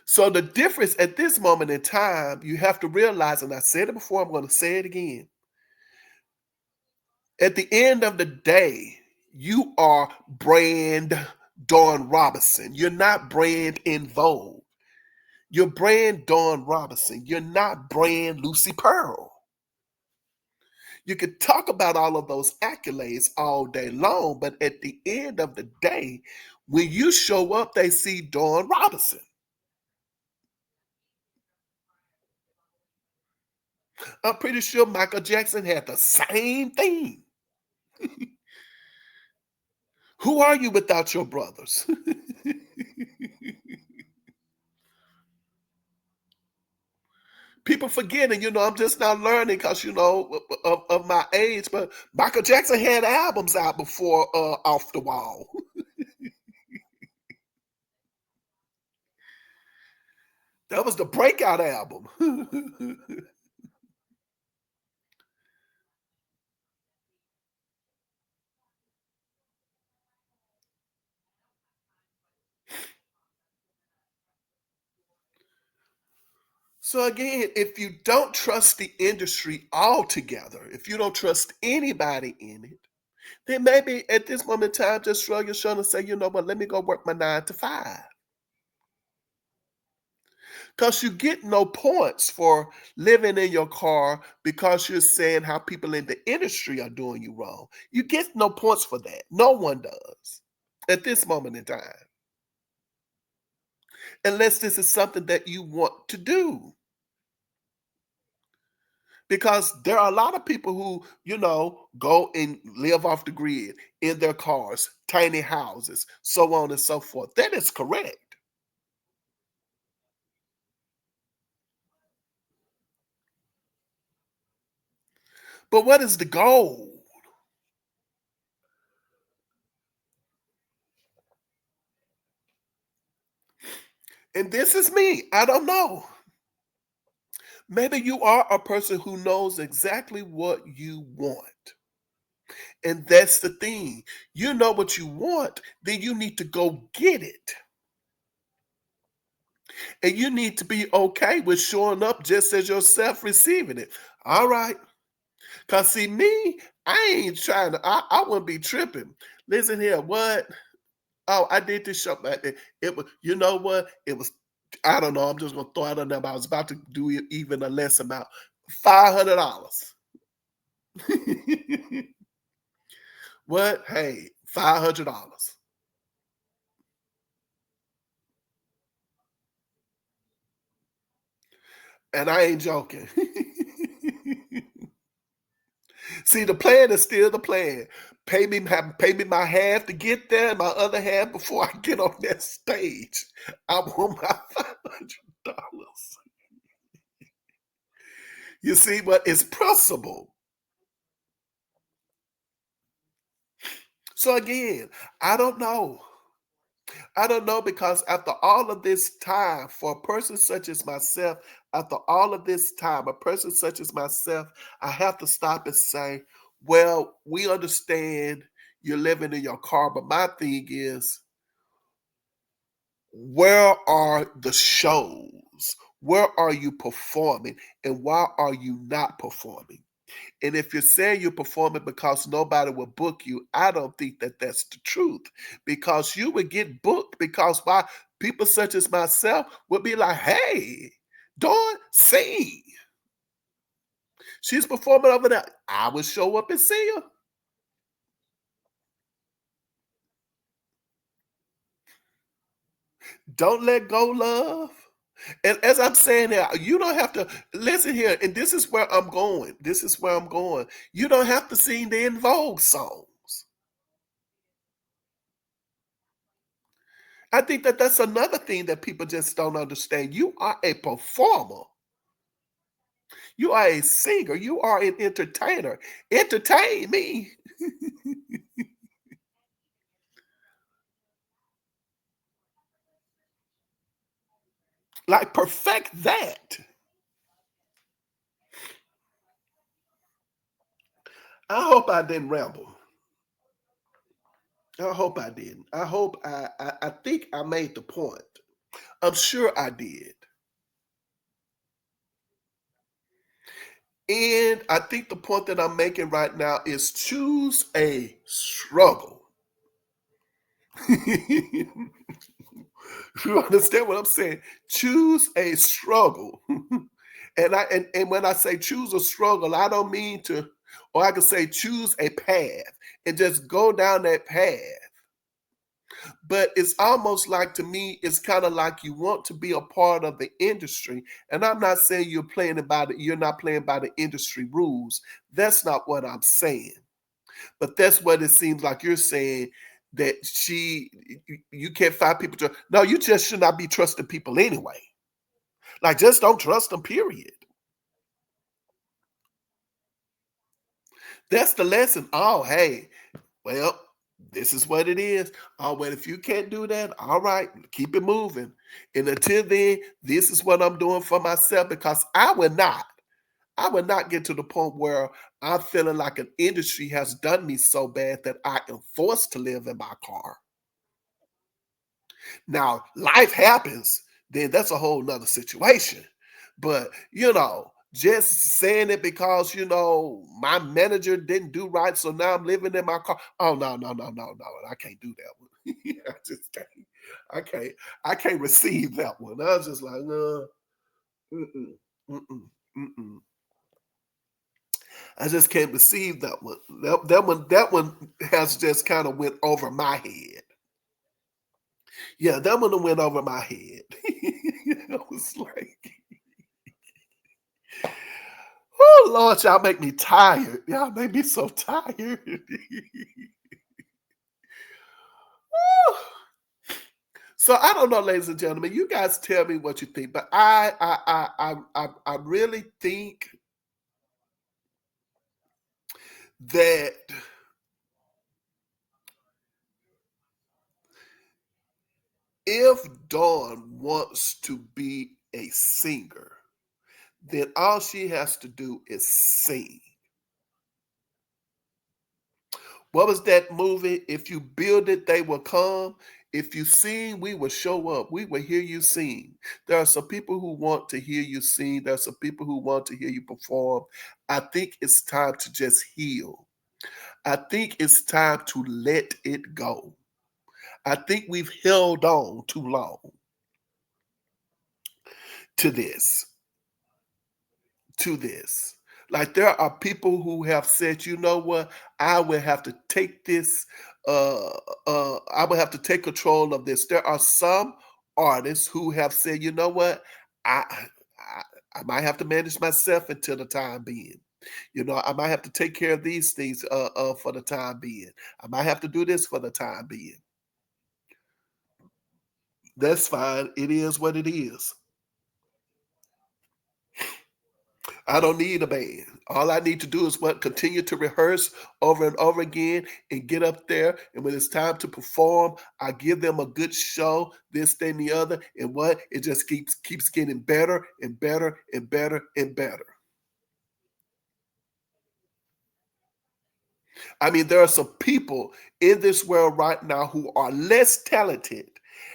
So the difference at this moment in time, you have to realize, and I said it before, I'm going to say it again. At the end of the day, you are brand Dawn Robinson. You're not brand In Vogue. You're brand Dawn Robinson. You're not brand Lucy Pearl. You could talk about all of those accolades all day long, but at the end of the day, when you show up, they see Dawn Robinson. I'm pretty sure Michael Jackson had the same thing. Who are you without your brothers? People forgetting, I'm just now learning because, of my age, but Michael Jackson had albums out before Off the Wall. That was the breakout album. So again, if you don't trust the industry altogether, if you don't trust anybody in it, then maybe at this moment in time, just shrug your shoulders and say, you know what, let me go work my 9 to 5. Because you get no points for living in your car because you're saying how people in the industry are doing you wrong. You get no points for that. No one does at this moment in time. Unless this is something that you want to do. Because there are a lot of people who, go and live off the grid in their cars, tiny houses, so on and so forth. That is correct. But what is the goal? And this is me. I don't know. Maybe you are a person who knows exactly what you want. And that's the thing. You know what you want, then you need to go get it. And you need to be okay with showing up just as yourself receiving it. All right. Cause see me, I ain't trying to, I wouldn't be tripping. Listen here, what? Oh, I did this show back there. It was, you know what? It was, I don't know. I'm just gonna throw out a number. I was about to do even a less amount. $500. What? Hey, $500. And I ain't joking. See, the plan is still the plan. Pay me my half to get there, and my other half before I get on that stage. I want my $500. You see, but it's possible. So again, I don't know. I don't know because after all of this time, for a person such as myself, after all of this time, a person such as myself, I have to stop and say, well, we understand you're living in your car, but my thing is, where are the shows? Where are you performing? And why are you not performing? And if you're saying you're performing because nobody will book you, I don't think that that's the truth. Because you would get booked because why people such as myself would be like, hey, Dawn, see, she's performing over there. I would show up and see her. Don't let go, love. And as I'm saying that, you don't have to listen here. And this is where I'm going. This is where I'm going. You don't have to sing the In Vogue songs. I think that that's another thing that people just don't understand. You are a performer. You are a singer. You are an entertainer. Entertain me. Like perfect that. I hope I didn't ramble. I hope I didn't. I hope I think I made the point. I'm sure I did. And I think the point that I'm making right now is choose a struggle. You understand what I'm saying? Choose a struggle. And when I say choose a struggle, I don't mean to, or I can say choose a path and just go down that path. But it's almost like to me, it's kind of like you want to be a part of the industry. And I'm not saying you're not playing by the industry rules. That's not what I'm saying. But that's what it seems like you're saying that you can't find people to. No, you just should not be trusting people anyway. Like just don't trust them, period. That's the lesson. Oh, hey, well, this is what it is. Oh, well, if you can't do that, all right, keep it moving. And until then, this is what I'm doing for myself because I would not get to the point where I'm feeling like an industry has done me so bad that I am forced to live in my car. Now, life happens, then that's a whole nother situation. But, just saying it because, my manager didn't do right, so now I'm living in my car. Oh, no, no, no, no, no. I can't do that one. I just can't. I can't. I can't receive that one. I was just like, no, mm-mm, mm-mm, mm-mm. I just can't receive that one. That one has just kind of went over my head. Yeah, that one went over my head. I was like, oh Lord, y'all make me tired. Y'all make me so tired. So I don't know, ladies and gentlemen. You guys tell me what you think, but I really think that if Dawn wants to be a singer, then all she has to do is sing. What was that movie? If you build it, they will come. If you sing, we will show up. We will hear you sing. There are some people who want to hear you sing. There are some people who want to hear you perform. I think it's time to just heal. I think it's time to let it go. I think we've held on too long to this, to this. Like there are people who have said, you know what, I will have to take this, uh I will have to take control of this. There are some artists who have said, you know what, I might have to manage myself until the time being. You know, I might have to take care of these things for the time being. I might have to do this for the time being. That's fine. It is what it is. I don't need a band. All I need to do is what continue to rehearse over and over again and get up there. And when it's time to perform, I give them a good show, this, then the other. And what it just keeps getting better and better and better and better. I mean, there are some people in this world right now who are less talented,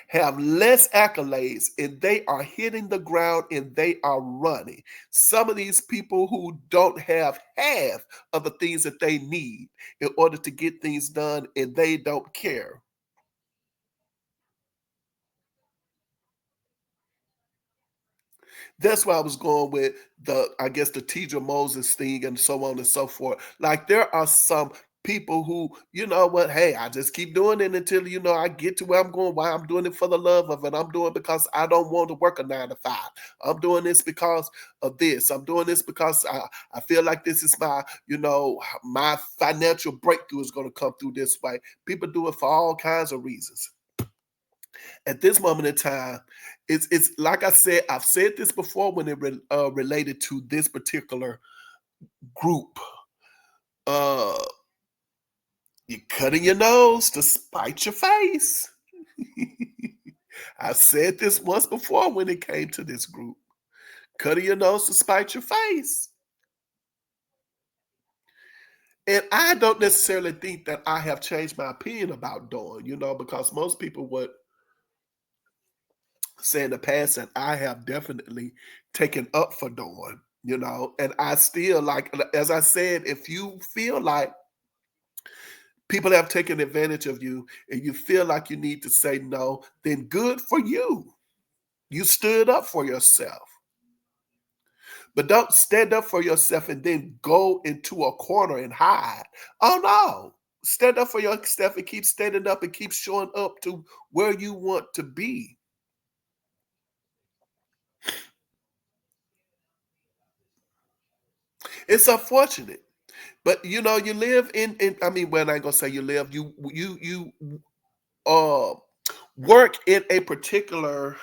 have less accolades, and they are hitting the ground and they are running. Some of these people who don't have half of the things that they need in order to get things done, and they don't care. That's why I was going with I guess, the Teacher Moses thing and so on and so forth. Like there are some people who, you know what, hey, I just keep doing it until, I get to where I'm going. Why I'm doing it for the love of it. I'm doing it because I don't want to work a 9 to 5. I'm doing this because of this. I'm doing this because I feel like this is my financial breakthrough is going to come through this way. People do it for all kinds of reasons. At this moment in time, it's like I said, I've said this before when related to this particular group. Uh, you're cutting your nose to spite your face. I've said this once before when it came to this group. Cutting your nose to spite your face. And I don't necessarily think that I have changed my opinion about Dawn, because most people would say in the past that I have definitely taken up for Dawn, and I still like, as I said, if you feel like people have taken advantage of you and you feel like you need to say no, then good for you. You stood up for yourself. But don't stand up for yourself and then go into a corner and hide. Oh no. Stand up for yourself and keep standing up and keep showing up to where you want to be. It's unfortunate. But you live in I mean, well, I ain't gonna say you live, you uh work in a particular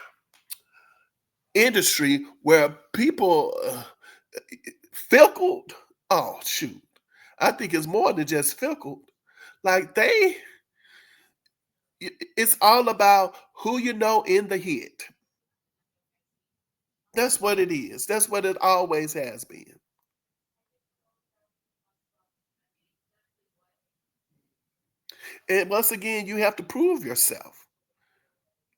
industry where people fickle. Oh shoot. I think it's more than just fickle. Like it's all about who you know in the hit. That's what it is. That's what it always has been. And once again, you have to prove yourself.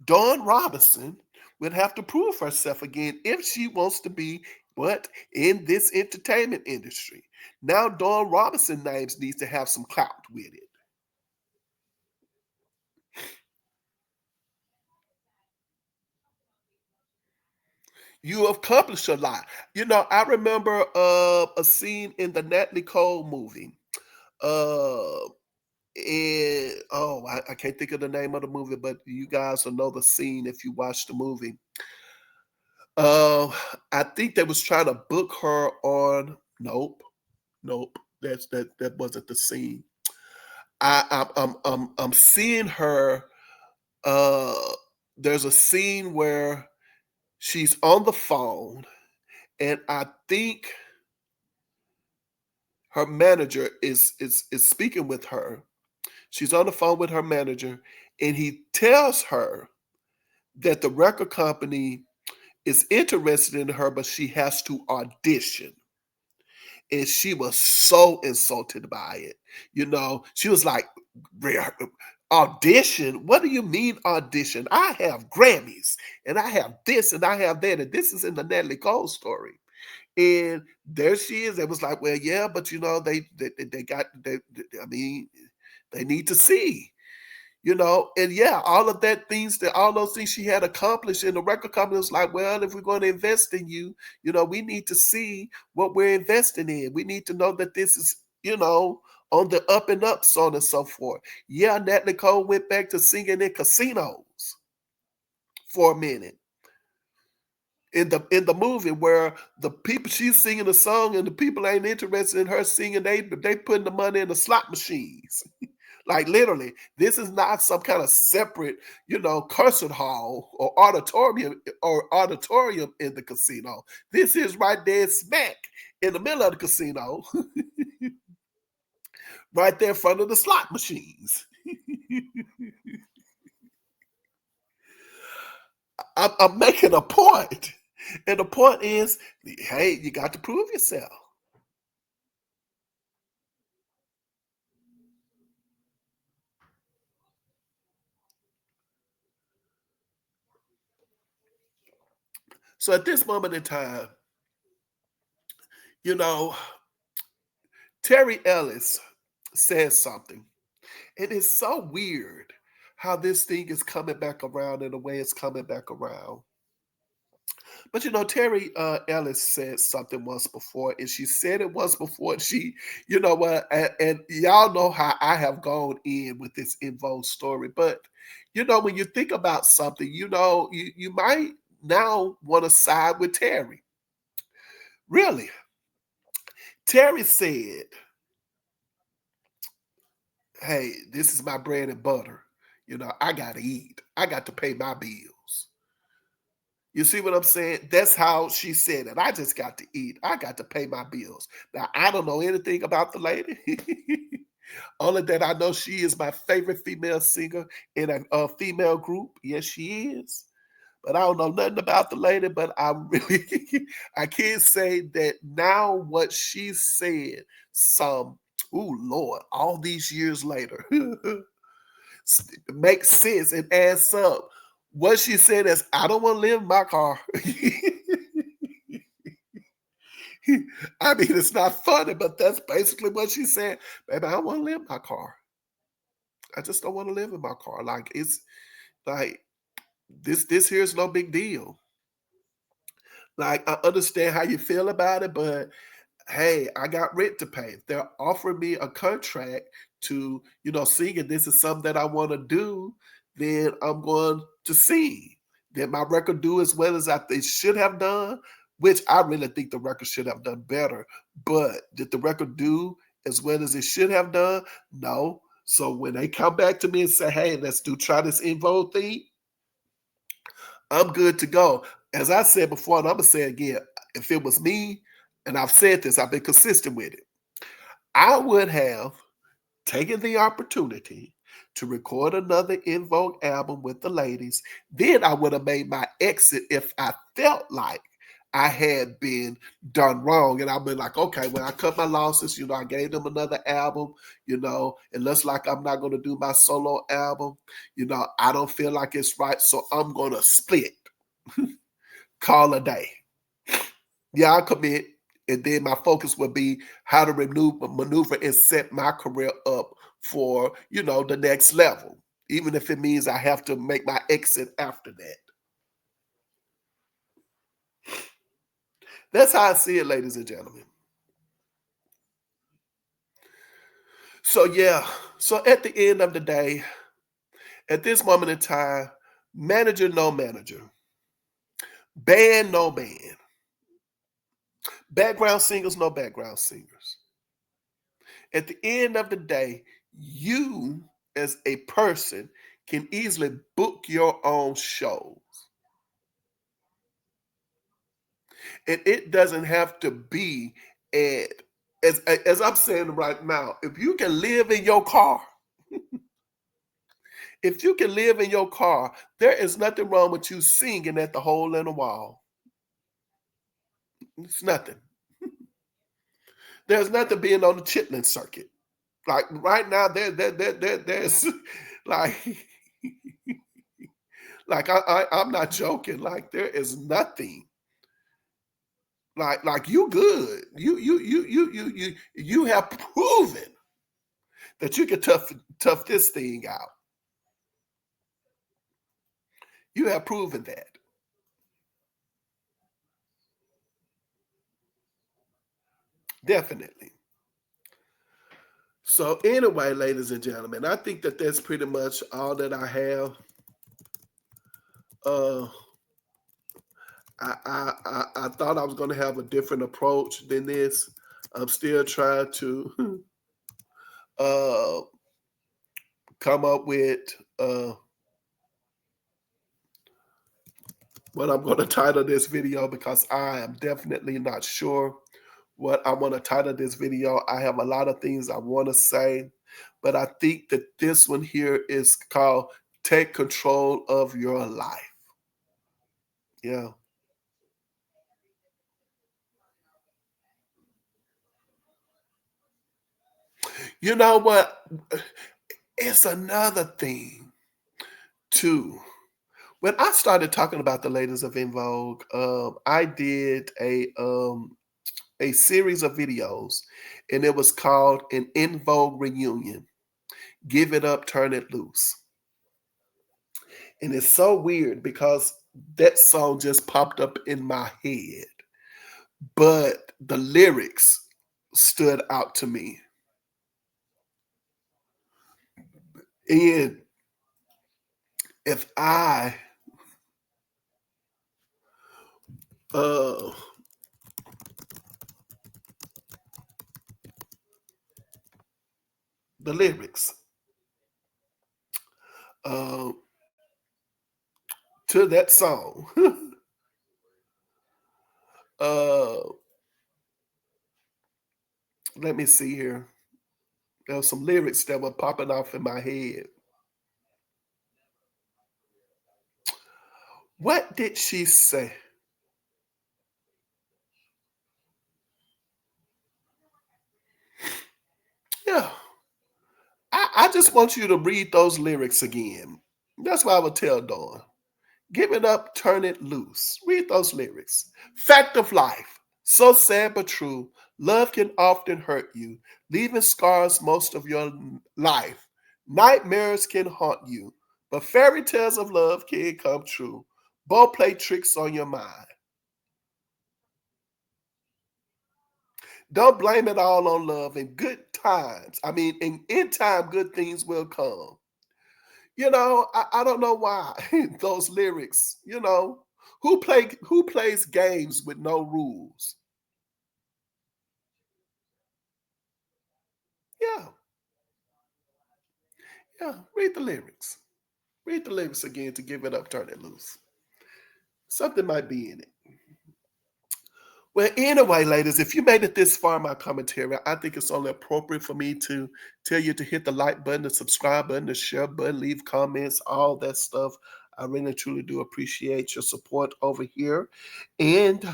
Dawn Robinson would have to prove herself again if she wants to be what in this entertainment industry. Now Dawn Robinson names needs to have some clout with it. You accomplished a lot. I remember a scene in the Nat Nicole movie. Uh and I can't think of the name of the movie, but you guys will know the scene if you watch the movie. Uh, I think they was trying to book her on. Nope, nope. That wasn't the scene. I'm seeing her. Uh, there's a scene where she's on the phone, and I think her manager is speaking with her. She's on the phone with her manager, and he tells her that the record company is interested in her, but she has to audition. And she was so insulted by it. She was like, Audition? What do you mean audition? I have Grammys and I have this and I have that. And this is in the Natalie Cole story. And there she is. It was like, well, yeah, but they got I mean, they need to see. And yeah, all those things she had accomplished, and the record company was like, well, if we're going to invest in you, we need to see what we're investing in. We need to know that this is, on the up and up, so on and so forth. Yeah, Nat Nicole went back to singing in casinos for a minute. In the movie where the people she's singing a song and the people ain't interested in her singing, they putting the money in the slot machines. Like literally, this is not some kind of separate, concert hall or auditorium in the casino. This is right there smack in the middle of the casino, right there in front of the slot machines. I'm making a point, and the point is, hey, you got to prove yourself. So at this moment in time, you know, Terry Ellis says something. It is so weird how this thing is coming back around in the way it's coming back around. But Terry Ellis said something once before, and she said it once before. She, you know what, and y'all know how I have gone in with this involved story. But when you think about something, you might now want to side with Terry. Really, Terry said, hey, this is my bread and butter. I got to eat. I got to pay my bills. You see what I'm saying? That's how she said it. I just got to eat. I got to pay my bills. Now, I don't know anything about the lady. Only that I know she is my favorite female singer in a female group. Yes, she is. But I don't know nothing about the lady, but I really, I can't say that now what she said, oh Lord, all these years later, makes sense and adds up. What she said is, I don't want to live in my car. I mean, it's not funny, but that's basically what she said. Baby, I don't want to live in my car. I just don't want to live in my car. Like it's like this here is no big deal. Like I understand how you feel about it, but hey, I got rent to pay. If they're offering me a contract to, sing, and this is something that I want to do, then I'm going to sing. Did my record do as well as it should have done? Which I really think the record should have done better. But did the record do as well as it should have done? No. So when they come back to me and say, hey, try this Invo thing, I'm good to go. As I said before, and I'm gonna say again, if it was me, and I've said this, I've been consistent with it, I would have taken the opportunity to record another In Vogue album with the ladies. Then I would have made my exit if I felt like I had been done wrong. And I've been like, okay, well, I cut my losses, I gave them another album, it looks like I'm not going to do my solo album. I don't feel like it's right, so I'm going to split. Call a day. Yeah, I'll commit. And then my focus would be how to maneuver and set my career up for, the next level, even if it means I have to make my exit after that. That's how I see it, ladies and gentlemen. So, yeah. So, at the end of the day, at this moment in time, manager, no manager, band, no band, background singers, no background singers. At the end of the day, you as a person can easily book your own shows. And it doesn't have to be at, as I'm saying right now, if you can live in your car, if you can live in your car, there is nothing wrong with you singing at the hole in the wall. It's nothing. There's nothing being on the Chitlin circuit. Like right now, there's Like, like I'm not joking. Like there is nothing. Like you good. You have proven that you can tough this thing out. You have proven that. Definitely. So anyway, ladies and gentlemen, I think that that's pretty much all that I have. Uh, I thought I was going to have a different approach than this. I'm still trying to uh, come up with uh, what I'm going to title this video because I am definitely not sure what I want to title this video. I have a lot of things I want to say, but I think that this one here is called Take Control of Your Life. Yeah. You know what? It's another thing too. When I started talking about the ladies of In Vogue, I did a series of videos, and it was called an In Vogue reunion. Give it up, turn it loose. And it's so weird because that song just popped up in my head, but the lyrics stood out to me. And if I uh the lyrics uh to that song, uh let me see here. There were some lyrics that were popping off in my head. What did she say? Yeah, I just want you to read those lyrics again. That's what I would tell Dawn. Give it up, turn it loose. Read those lyrics. Fact of life. So sad but true. Love can often hurt you, leaving scars most of your life. Nightmares can haunt you, but fairy tales of love can come true. Both play tricks on your mind. Don't blame it all on love in good times. I mean, in time, good things will come. I don't know why those lyrics, who plays games with no rules? Yeah, yeah. Read the lyrics. Read the lyrics again to give it up, turn it loose. Something might be in it. Well, anyway, ladies, if you made it this far in my commentary, I think it's only appropriate for me to tell you to hit the like button, the subscribe button, the share button, leave comments, all that stuff. I really truly do appreciate your support over here. And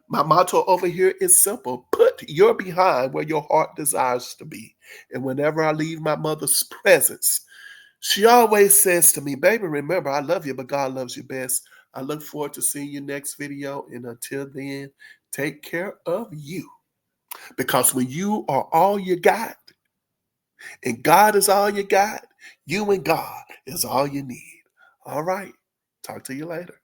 my motto over here is simple: put your behind where your heart desires to be. And whenever I leave my mother's presence, she always says to me, baby, remember, I love you, but God loves you best. I look forward to seeing you next video. And until then, take care of you. Because when you are all you got and God is all you got, you and God is all you need. All right. Talk to you later.